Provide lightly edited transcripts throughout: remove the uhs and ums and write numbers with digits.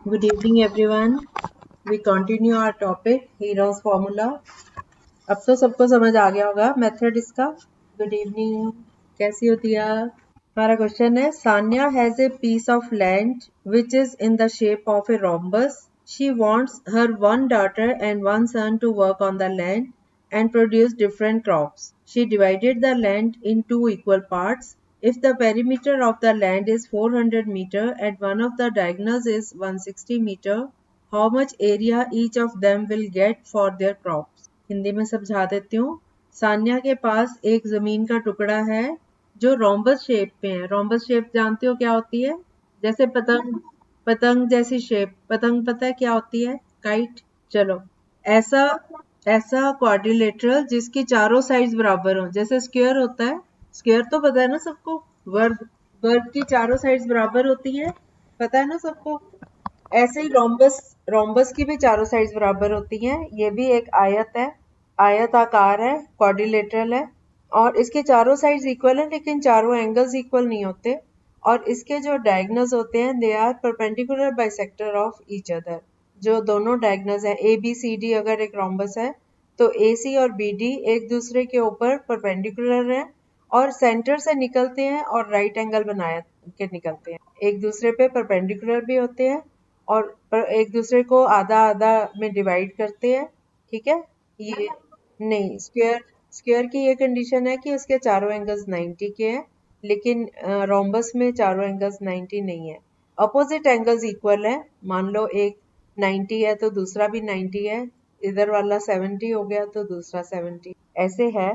Good evening everyone. We continue our topic Heron's formula. अब तो सबको समझ आ गया होगा मेथड इसका. Good evening. कैसी हो दिया? हमारा क्वेश्चन है Sanya has a piece of land which is in the shape of a rhombus. She wants her one daughter and one son to work on the land and produce different crops. She divided the land in two equal parts. If the perimeter of the land is 400 meter and one of the diagonals is 160 meter, how much area each of them will get for their crops? Hindi में समझा देती हूँ. सान्या के पास एक जमीन का टुकड़ा है जो रोम्बस शेप में है. रोम्बस शेप जानते हो क्या होती है? जैसे पतंग, पतंग जैसी शेप. पतंग पता है क्या होती है? काइट. चलो, ऐसा ऐसा क्वाड्रिलेटरल जिसकी चारों साइड्स बराबर हो. जैसे स्क्वायर होता है, स्क्वायर तो पता है ना सबको. वर्ग, वर्ग की चारों साइड्स बराबर होती है, पता है ना सबको. ऐसे ही रोम्बस, रोम्बस की भी चारों साइड्स बराबर होती हैं. ये भी एक आयत है, आयत आकार है, क्वाड्रिलेटरल है और इसके चारों साइड्स इक्वल है लेकिन चारों एंगल्स इक्वल नहीं होते. और इसके जो डायगोनल्स होते हैं they are perpendicular bisector of each other. जो दोनों डायगोनल्स हैं ए बी सी डी, अगर एक रोम्बस है तो ए सी और बी डी एक दूसरे के ऊपर परपेंडिकुलर हैं और सेंटर से निकलते हैं और राइट एंगल बनाए के निकलते हैं. एक दूसरे पे परपेंडिकुलर भी होते हैं और एक दूसरे को आधा आधा में डिवाइड करते हैं. ठीक है. ये नहीं, स्क्वायर, स्क्वायर की ये कंडीशन है कि उसके चारों एंगल्स 90 के हैं लेकिन रोम्बस में चारों एंगल्स 90 नहीं है. अपोजिट एंगल्स इक्वल है. मान लो एक 90 है तो दूसरा भी 90 है, इधर वाला 70 हो गया तो दूसरा 70, ऐसे है.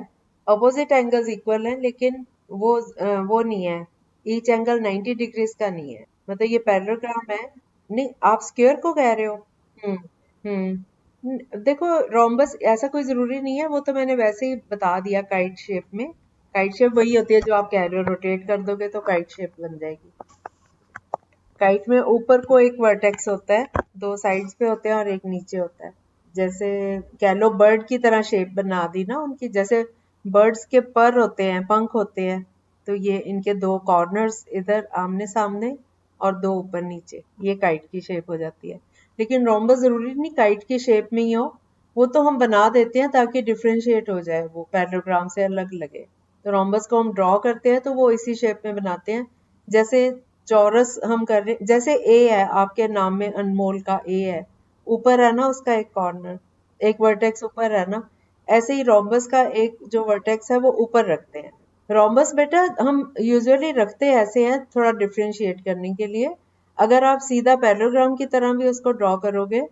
अपोजिट एंगल्स इक्वल है लेकिन वो नहीं है, ईच एंगल 90 डिग्रीज का नहीं है. मतलब ये पैरेललोग्राम है. नहीं, आप स्क्वायर को कह रहे हो. हम्म देखो, रोम्बस ऐसा कोई जरूरी नहीं है, वो तो मैंने वैसे ही बता दिया. काइट शेप में, काइट शेप वही होती है जो आप कह रहे हो, रोटेट कर दोगे तो काइट शेप बन जाएगी. काइट में ऊपर को एक वर्टेक्स होता है, दो साइड्स पे होते हैं और एक नीचे होता है. जैसे कह लो बर्ड की तरह शेप बना दी ना उनकी. जैसे बर्ड्स के पर होते हैं, पंख होते हैं, तो ये इनके दो कॉर्नर्स इधर आमने सामने और दो ऊपर नीचे, ये काइट की शेप हो जाती है. लेकिन रोम्बस जरूरी नहीं काइट की शेप में ही हो, वो तो हम बना देते हैं ताकि डिफ्रेंशिएट हो जाए, वो पैरेललोग्राम से अलग लगे. तो रोम्बस को हम ड्रॉ करते हैं तो वो इसी शेप में बनाते हैं. जैसे चौरस हम कर रहे, जैसे ए है, आपके नाम में अनमोल का ए है, ऊपर है ना उसका एक कॉर्नर, एक वर्टेक्स ऊपर है ना, ऐसे ही रोम्बस का एक जो वर्टेक्स है वो ऊपर रखते हैं. रोम्बस बेटा हम यूजुअली रखते ऐसे हैं थोड़ा डिफ्रेंशिएट करने के लिए. अगर आप सीधा पैरेललोग्राम की तरह भी उसको ड्रॉ करोगे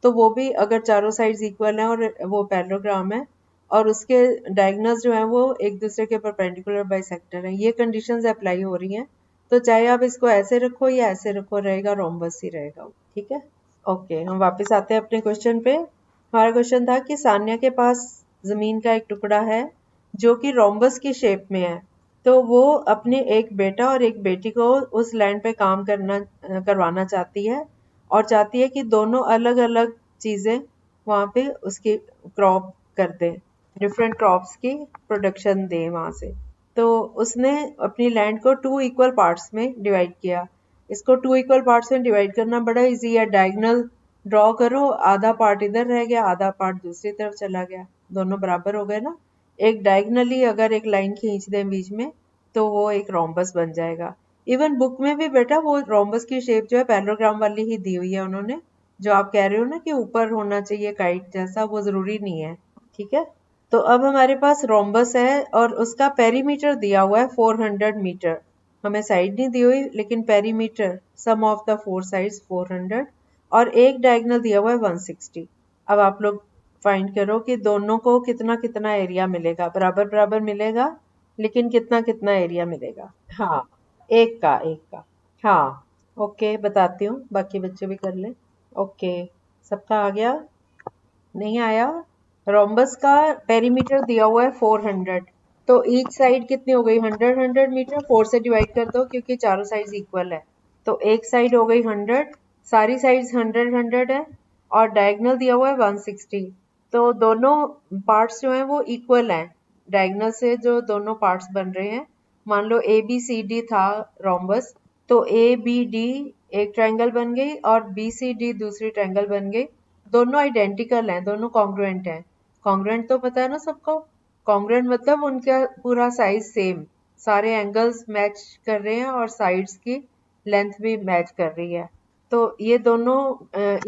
तो वो भी, अगर चारों साइड्स इक्वल हैं और वो पैरेललोग्राम है और उसके डायगोनल्स जो है वो एक दूसरे के परपेंडिकुलर बाइसेक्टर हैं, ये कंडीशंस अप्लाई हो रही हैं, तो चाहे आप इसको ऐसे रखो या ऐसे रखो, रहेगा रोम्बस ही रहेगा. ठीक है. ओके, हम वापस आते हैं अपने क्वेश्चन पे. हमारा क्वेश्चन था कि सान्या के पास जमीन का एक टुकड़ा है जो कि रोम्बस की शेप में है. तो वो अपने एक बेटा और एक बेटी को उस लैंड पे काम करवाना चाहती है और चाहती है कि दोनों अलग अलग चीजें वहां पे उसकी क्रॉप कर दे, डिफरेंट क्रॉप्स की प्रोडक्शन दे वहां से. तो उसने अपनी लैंड को 2 इक्वल पार्ट्स में डिवाइड किया. इसको 2 इक्वल पार्ट्स में डिवाइड करना बड़ा इजी है. डायगोनल ड्रॉ करो, आधा पार्ट इधर रह गया, आधा पार्ट दूसरी तरफ चला गया, दोनों बराबर हो गए ना. एक डायगोनली अगर एक लाइन खींच दें बीच में तो वो एक रोम्बस बन जाएगा. इवन बुक में भी बेटा वो रोम्बस की शेप जो है पैरेललोग्राम वाली ही दी हुई है उन्होंने. जो आप कह रहे हो ना कि ऊपर होना चाहिए काइट जैसा, वो जरूरी नहीं है. ठीक है. तो अब हमारे पास रोम्बस है और उसका पेरीमीटर दिया हुआ है 400 मीटर. हमें साइड नहीं दी हुई लेकिन perimeter, sum of the four sides 400 और एक डायगोनल दिया हुआ है 160. अब आप लोग फाइंड करो कि दोनों को कितना कितना एरिया मिलेगा. बराबर बराबर मिलेगा लेकिन कितना कितना एरिया मिलेगा. हाँ, एक का. हाँ, ओके, बताती हूँ, बाकी बच्चे भी कर ले. ओके, सबका आ गया? नहीं आया? रोम्बस का पेरीमीटर दिया हुआ है 400, तो ईच साइड कितनी हो गई? 100 मीटर. 4 से डिवाइड कर दो क्योंकि चारों साइड्स इक्वल है. तो एक साइड हो गई 100, सारी साइड्स 100 है और डायगोनल दिया हुआ है 160. तो दोनों पार्ट्स जो हैं वो इक्वल हैं. डायगोनल से जो दोनों पार्ट्स बन रहे हैं, मान लो ए बी सी डी था रोम्बस, तो ए बी डी एक ट्रायंगल बन गई और BCD दूसरी ट्रायंगल बन गई। दोनों आइडेंटिकल हैं, दोनों कॉन्ग्रुएंट हैं। कॉन्ग्रुएंट तो पता है ना सबको, कॉन्ग्रुएंट मतलब उनका पूरा साइज सेम, सारे एंगल्स मैच कर रहे हैं और साइड्स की लेंथ भी मैच कर रही है। तो ये दोनों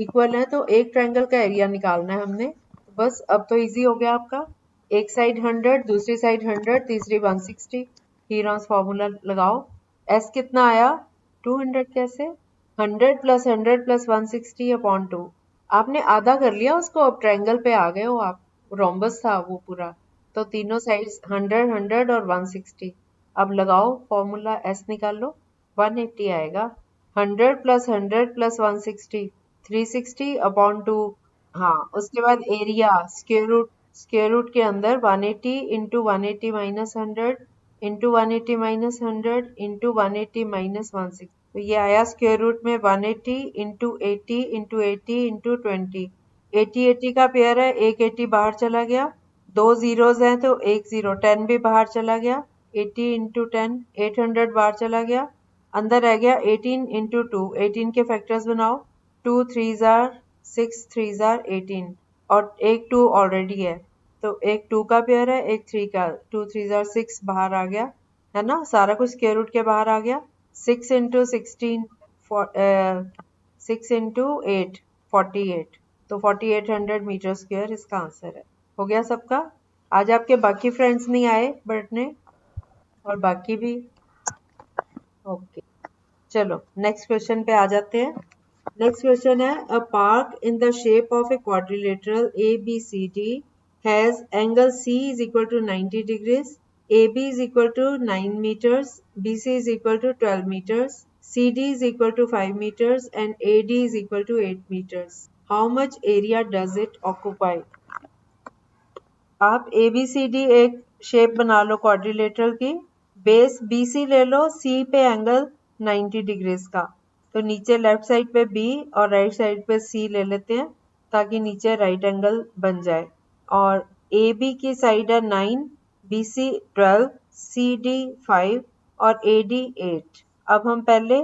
इक्वल हैं, तो एक ट्रायंगल का एरिया निकालना है हमने। बस अब तो इजी हो गया आपका। एक साइड 100, दूसरी साइड 100, तीसरी 160। हीरॉन्स फॉर्मूला लगाओ। S कितना आया? 200। कैसे? 100 प्लस 100 प्लस 160 अपॉन 2। आपने आधा कर लिया उसको, अब ट्रायंगल पे आ गए हो आप। रोम्बस था वो पूरा, तो तीनों साइड्स 100 100 और 160। अब लगाओ फॉर्मूला, S निकाल लो। 180 आएगा। 100 प्लस 100 प्लस 160, 360 अपॉन 2। हाँ, उसके बाद एरिया स्क्वायर रूट के अंदर 180 into 180 minus 100 into 180 minus 100 into 180 minus 160। तो ये आया स्क्वायर रूट में 180 इंटू 80 इंटू 80 इंटू 20। 80 80 का पेयर है, एक 80 बाहर चला गया, दो जीरोज हैं तो एक जीरो, 10 भी बाहर चला गया, 80 इंटू 10, 800 बाहर चला गया, अंदर रह गया 18 इंटू 2। 18 के फैक्टर्स बनाओ, 2 3 जार 6 3 जार 18, और एक 2 ऑलरेडी है, तो एक 2 का पेयर है, एक 3 का। 2 3 जार 6 बाहर आ गया, है ना, सारा कुछ स्क्वायर रूट के बाहर आ गया। 6 इंटू 16, 6 इंटू 8, 48। तो 4800 मीटर स्क्वायर इसका आंसर है। हो गया सबका? आज आपके बाकी फ्रेंड्स नहीं आए बैठने, और बाकी भी। ओके, चलो नेक्स्ट क्वेश्चन पे आ जाते हैं। नेक्स्ट क्वेश्चन है, a park in the shape of a quadrilateral ABCD has angle C is equal to 90 degrees, AB is equal to 9 meters, BC is equal to 12 meters, CD is equal to 5 meters, and AD is equal to 8 meters. How much area does it occupy? आप ABCD एक shape बना लो quadrilateral की, base BC ले लो, C पे angle 90 degrees का, तो नीचे left side पे B और राइट साइड पे C ले लेते हैं ताकि नीचे राइट एंगल बन जाए। और AB की साइड है 9, BC 12, CD 5 और AD 8। अब हम पहले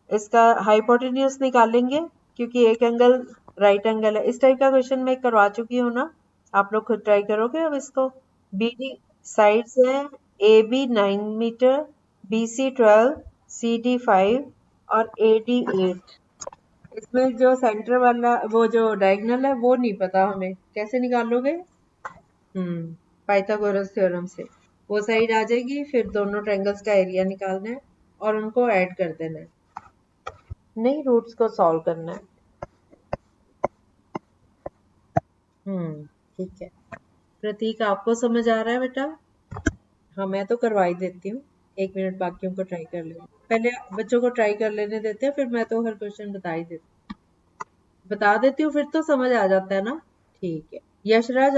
इसका हाइपोटेन्यूज निकालेंगे, क्योंकि एक एंगल राइट एंगल है। इस टाइप का क्वेश्चन मैं करवा चुकी हूँ ना, आप लोग खुद ट्राई करोगे अब इसको। BD साइड्स है, AB 9 मीटर, BC 12, CD 5 और AD 8। इसमें जो सेंटर वाला वो जो डायगोनल है वो नहीं पता हमें, कैसे निकालोगे? पाइथागोरस थ्योरम से वो साइड आ जाएगी, फिर दोनों ट्रायंगल्स का एरिया निकालना है और उनको ऐड कर देना है, नहीं रूट्स को सॉल्व करना है। ठीक है। प्रतीक, आपको समझ आ रहा है बेटा? हाँ, मैं तो करवा ही देती हूँ। 1 मिनट बाकियों को ट्राई कर लेना, पहले बच्चों को ट्राई कर लेने देते हैं, फिर मैं तो हर क्वेश्चन बता देती हूँ, फिर तो समझ आ जाता है ना। ठीक है। यशराज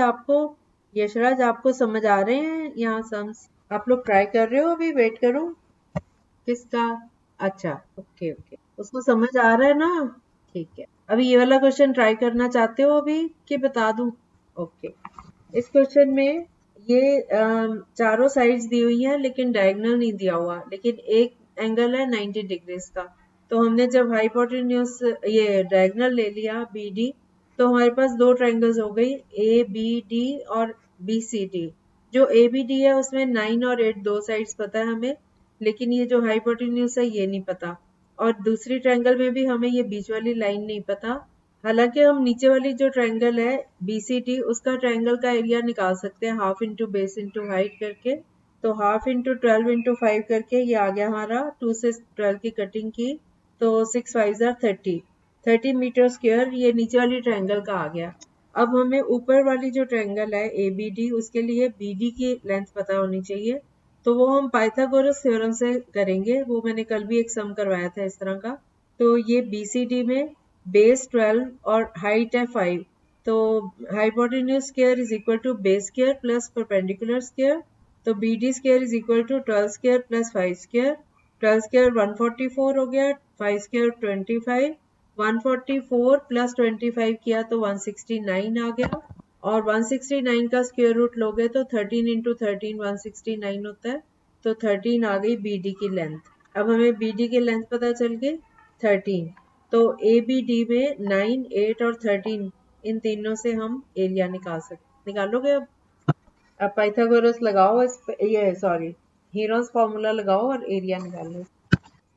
आपको समझ आ रहे हैं यहाँ सम्स? आप लोग ट्राई कर रहे हो अभी? वेट करूँ किसका? अच्छा, ओके ओके, उसको समझ आ रहा है ना? ठीक है। अभी ये वाला क्वेश्चन ट्राई करना चाहते हो अभी कि बता दूं? ओके। इस क्वेश्चन में ये चारों साइड्स दी हुई हैं लेकिन डायगोनल नहीं दिया हुआ, लेकिन एक एंगल है 90 डिग्रीज का। तो हमने जब हाइपोटेन्यूज ये डायगोनल ले लिया BD, तो हमारे पास दो ट्रायंगल्स हो गई ABD और BCD। जो ABD है उसमें 9 और 8 दो साइड्स पता है हमें, लेकिन ये जो हाइपोटेन्यूज है ये नहीं पता, और दूसरी ट्रायंगल में भी हमें ये बीच वाली लाइन नहीं पता। हालांकि हम नीचे वाली जो ट्रायंगल है BCD, उसका ट्रायंगल का एरिया निकाल सकते हैं half into base into height करके। तो हाफ इंटू 12 इंटू 5 करके ये आ गया हमारा, 2 से 12 की कटिंग की, तो 6 5 जार 30 मीटर स्क्वायर ये नीचे वाली ट्रायंगल का आ गया। अब हमें ऊपर वाली जो ट्रायंगल है ABD, उसके लिए BD की लेंथ पता होनी चाहिए, तो वो हम पाइथागोरस थ्योरम से करेंगे। वो मैंने कल भी एक सम करवाया था इस तरह का। तो ये BCD में बेस 12 और हाइट है 5, तो hypotenuse square is equal to base square plus perpendicular square, तो BD square is equal to 12 square plus 5 square. 12 square 144 हो गया, 5 स्क्वायर 25, 144 प्लस 25 किया तो 169 आ गया, और 169 का स्क्वायर रूट लोगे तो 13 इंटू 13 169 होता है, तो 13 आ गई BD की लेंथ। अब हमें BD की लेंथ पता चल गई, 13, तो ए बी डी में 9, 8 और 13 इन तीनों से हम एरिया निकालोगे। अब पाइथागोरस लगाओ इस पे, ये सॉरी हीरोस फॉर्मूला लगाओ और एरिया निकालो।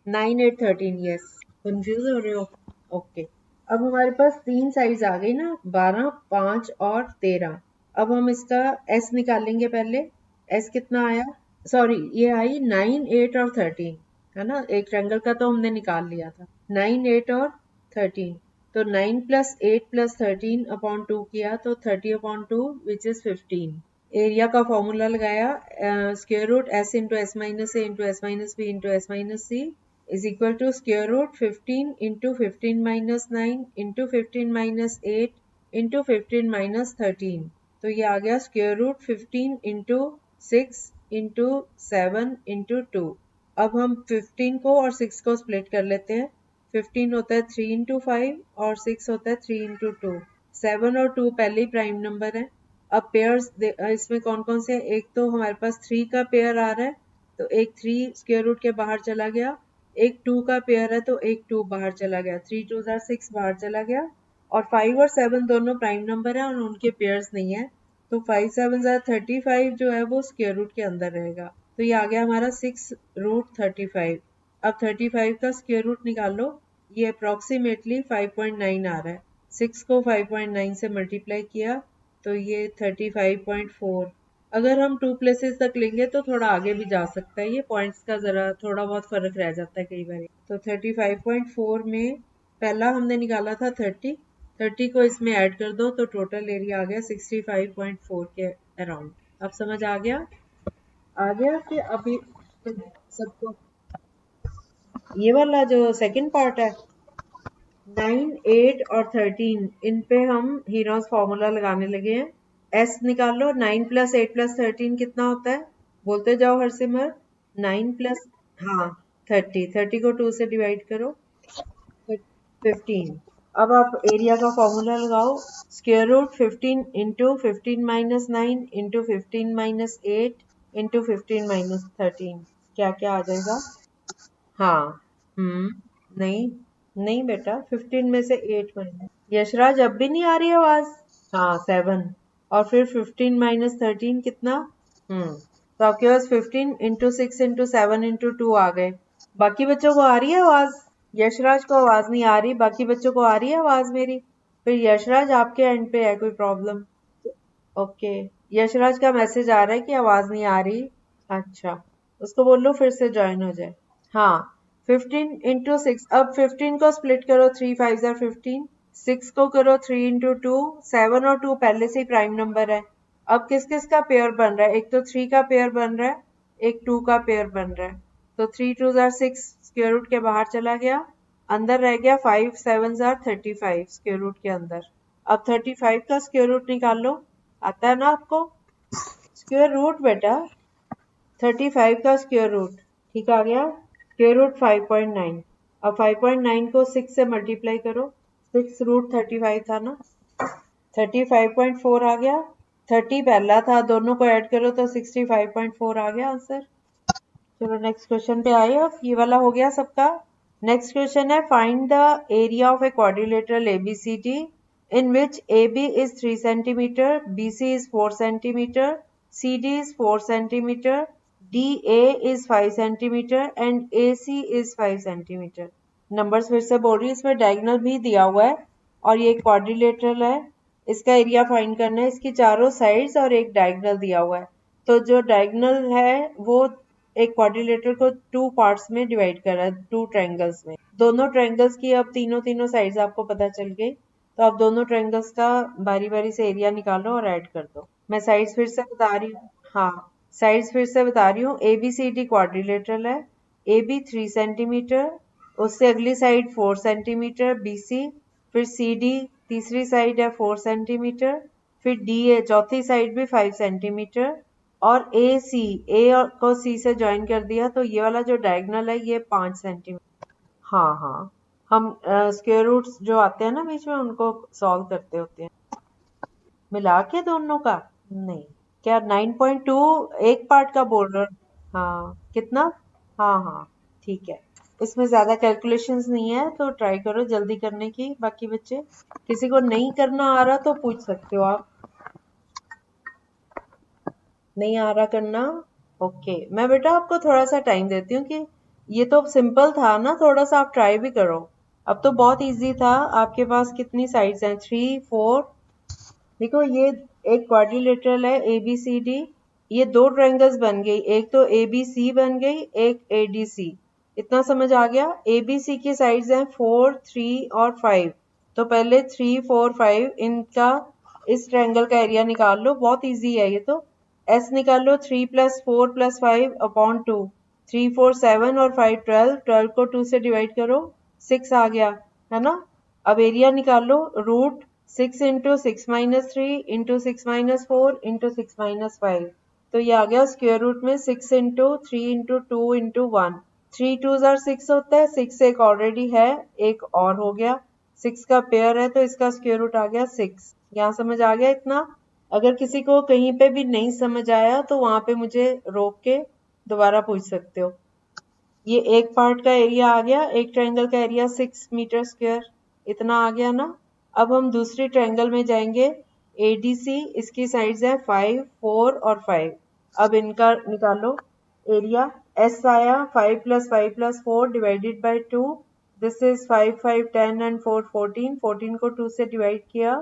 9, 8, 13, यस। कंफ्यूज हो रहे हो? ओके। अब हमारे पास तीन साइड्स आ गई ना, 12, 5 और 13। अब हम इसका एस निकालेंगे पहले। एस कितना आया? सॉरी, ये आई 9, 8 और 13, है ना। एक ट्रायंगल का तो हमने निकाल लिया था, 9, 8 और 13। तो 9 प्लस 8 प्लस 13 अपॉन 2 किया तो 30 अपॉन 2 विच इज 15। एरिया का फॉर्मूला लगाया, square root S into S minus A into S minus B into S minus C is equal to square root 15 into 15 minus 9 into 15 minus 8 into 15 minus 13। तो ये आ गया square root 15 into 6 into 7 into 2। अब हम 15 को और 6 को split कर लेते हैं। 15 होता है 3 इंटू 5 और 6 होता है 3 इंटू 2। 7 और 2 पहले ही प्राइम नंबर है। अब पेयर्स इसमें कौन कौन से, एक तो हमारे पास 3 का पेयर आ रहा है, तो एक 3 स्क्वायर रूट के बाहर चला गया। एक 2 का पेयर है तो एक 2 बाहर चला गया, 3 2 6 बाहर चला गया। और 5 और 7 दोनों प्राइम नंबर है और उनके पेयर्स नहीं है, तो 5 7 35 जो है वो स्क्वायर रूट के अंदर रहेगा। तो ये आ गया हमारा 6 रूट 35। अब 35 का स्क्वायर रूट निकाल लो। ये अप्रोक्सीमेटली 5.9 आ रहा है। 6 को 5.9 से मल्टीप्लाई किया तो ये 35.4। अगर हम 2 प्लेसेस तक लेंगे तो थोड़ा आगे भी जा सकता है, ये पॉइंट्स का जरा थोड़ा बहुत फर्क रह जाता है कई बार। तो 35.4 में पहला हमने निकाला था 30 को इसमें ऐड कर दो तो टोटल एरिया आ गया 65.4 के अराउंड। अब समझ आ गया कि अभी सबको ये वाला जो सेकंड पार्ट है 9, 8 और 13 इन पे हम हीरोस फॉर्मूला लगाने लगे हैं। एस निकाल लो। 9 प्लस 8 प्लस 13 कितना होता है? बोलते जाओ हरसिमर। 9 प्लस, हाँ 30 को 2 से डिवाइड करो, 15। अब आप एरिया का फॉर्मूला लगाओ। Square root 15 into 15 minus 9 into 15 minus 8 into 15 minus 13 क्या क्या आ जाएगा? हाँ, नहीं नहीं बेटा, 15 में से 8 माइनस, यशराज अब भी नहीं आ रही आवाज? हाँ 7 और फिर 15 माइनस 13 कितना? तो आपके पास 15 इंटू 6 इंटू 7 इंटू 2 आ गए। बाकी बच्चों को आ रही है आवाज? यशराज को आवाज नहीं आ रही, बाकी बच्चों को आ रही है आवाज मेरी? फिर यशराज आपके एंड पे है कोई प्रॉब्लम? ओके, यशराज का मैसेज आ रहा है कि आवाज नहीं आ रही। अच्छा, उसको बोलो फिर से ज्वाइन हो जाए। हाँ, 15 इंटू 6। अब 15 को स्प्लिट करो, 3 5 15। 6 को करो 3 इंटू 2। 7 और 2 पहले से ही प्राइम नंबर है। अब किस किस का पेयर बन रहा है? एक तो 3 का पेयर बन रहा है, एक 2 का पेयर बन रहा है। तो 3 2 6 स्क्वायर रूट के बाहर चला गया, अंदर रह गया 5 7 35 स्क्वायर रूट के अंदर। अब 35 का स्क्वायर रूट निकाल लो। आता है ना आपको? स्क्वायर रूट बेटा, 35 का स्क्वायर रूट ठीक आ गया। Square root 5.9। अब 5.9 को 6 से मल्टीप्लाई करो, 6 रूट 35 था ना, 35.4 आ गया। 30 पहला था, दोनों को ऐड करो तो 65.4 आ गया आंसर। चलो नेक्स्ट क्वेश्चन पे आए। अब ये वाला हो गया सबका। नेक्स्ट क्वेश्चन है, find the area of a quadrilateral ABCD in which AB is 3 centimeter, BC is 4 centimeter, CD is 4 centimeter, DA is 5 centimeter and AC is 5 centimeter। Numbers फिर से बोल रही हूँ, इसमें डायगोनल भी दिया हुआ है और ये क्वाड्रिलेटरल है। इसका एरिया फाइंड करना है, इसकी चारों साइड्स और एक डायगोनल दिया हुआ है। तो जो डायगोनल है वो एक क्वाड्रिलेटर को 2 पार्ट्स में डिवाइड कर रहा है, 2 ट्रायंगल्स में। दोनों ट्रायंगल्स की अब तीनों साइड्स आपको पता चल गई, तो आप दोनों ट्रायंगल्स का बारी बारी से एरिया निकालो और ऐड कर दो। मैं साइड्स फिर से बता रही हूँ। हाँ, साइड्स फिर से बता रही हूँ। ABCD क्वाड्रिलेटरल है। AB 3 सेंटीमीटर, उससे अगली साइड 4 सेंटीमीटर BC, फिर CD तीसरी साइड है 4 सेंटीमीटर, फिर DA चौथी साइड भी 5 सेंटीमीटर और AC A को C से ज्वाइन कर दिया, तो ये वाला जो डायगोनल है ये 5 सेंटीमीटर। हाँ हाँ, हम स्क्वायर रूट्स जो आते हैं ना बीच में उनको सॉल्व करते होते हैं मिला के दोनों का। नहीं, क्या 9.2 एक पार्ट का बोल रहे हो? हाँ, कितना? हाँ हाँ ठीक है। इसमें ज़्यादा कैलकुलेशंस नहीं है, तो ट्राई करो जल्दी करने की। बाकी बच्चे, किसी को नहीं करना आ रहा तो पूछ सकते हो आप। नहीं आ रहा करना, ओके। मैं बेटा आपको थोड़ा सा टाइम देती हूँ कि ये तो सिंपल था ना, थोड़ा सा आप ट्राई भी करो। अब तो बहुत इजी था। आपके पास कितनी साइड्स हैं? 3 4। देखो ये एक क्वाड्रिलेटरल है ए बी सी डी। ये दो ट्रायंगल्स बन गई, एक तो ए बी सी बन गई, एक ए डी सी। इतना समझ आ गया? ए बी सी की साइड्स हैं 4 3 और 5। तो पहले 3 4 5 इनका इस ट्रायंगल का एरिया निकाल लो, बहुत इजी है ये तो। एस निकाल लो, 3 + 4 + 5 अपॉन 2। 3 4 7 और 5 12। 12 को 2 से डिवाइड करो, 6 आ गया, है ना। अब एरिया निकाल लो, रूट 6 × 6 - 3 × 6 - 4 × 6 - 5। तो ये आ गया स्क्वायर रूट में 6 × 3 × 2 × 1। 3 2s are 6 होता है, 6 एक ऑलरेडी है, एक और हो गया। 6 का पेयर है तो इसका स्क्वायर रूट आ गया 6। यहाँ समझ आ गया इतना? अगर किसी को कहीं पे भी नहीं समझ आया तो वहां पे मुझे रोक के दोबारा पूछ सकते हो। ये एक पार्ट का एरिया आ गया, एक ट्रायंगल का एरिया 6 मीटर स्क्वायर, इतना आ गया ना। अब हम दूसरी ट्रायंगल में जाएंगे, एडीसी। इसकी साइड्स है 5 4 और 5। अब इनका निकालो एरिया। एस आया 5 + 5 + 4 divided by 2। This is 5 5 10 and 4 14। 14 को 2 से डिवाइड किया,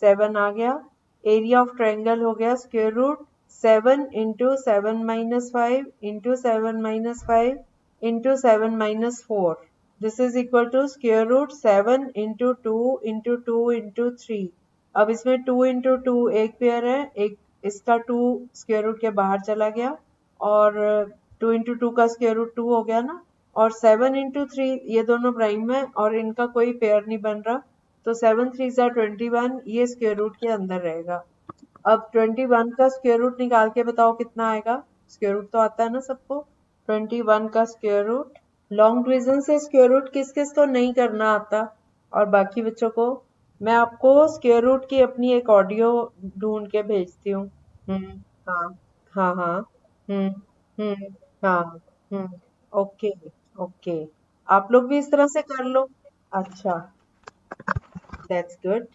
7 आ गया। एरिया ऑफ ट्रायंगल हो गया square root 7 × 7 - 5 × 7 - 5 into 7 - 4. This is equal to square root 7 into 2 into 2 into 3. अब इसमें 2 into 2 एक पेयर है, एक इसका 2 स्क्वायर रूट के बाहर चला गया, और 2 into 2 का स्क्वायर रूट 2 हो गया ना। और 7 into 3 ये दोनों प्राइम है और इनका कोई पेयर नहीं बन रहा, तो 7 3s are 21, ये स्क्वायर रूट के अंदर रहेगा। अब 21 का स्क्वायर रूट निकाल के बताओ कितना आएगा। स्क्वायर रूट तो आता है ना सबको। 21 का स्क्वायर रूट, लॉन्ग डिवीजन से स्क्वायर रूट किस किस को नहीं करना आता, और बाकी बच्चों को मैं आपको स्क्वायर रूट की अपनी एक ऑडियो ढूंढ के भेजती हूँ। हम्म। हाँ हाँ हाँ। हम्म हम्म। हाँ। हम्म। Okay okay. आप लोग भी इस तरह से कर लो। अच्छा, दैट्स गुड।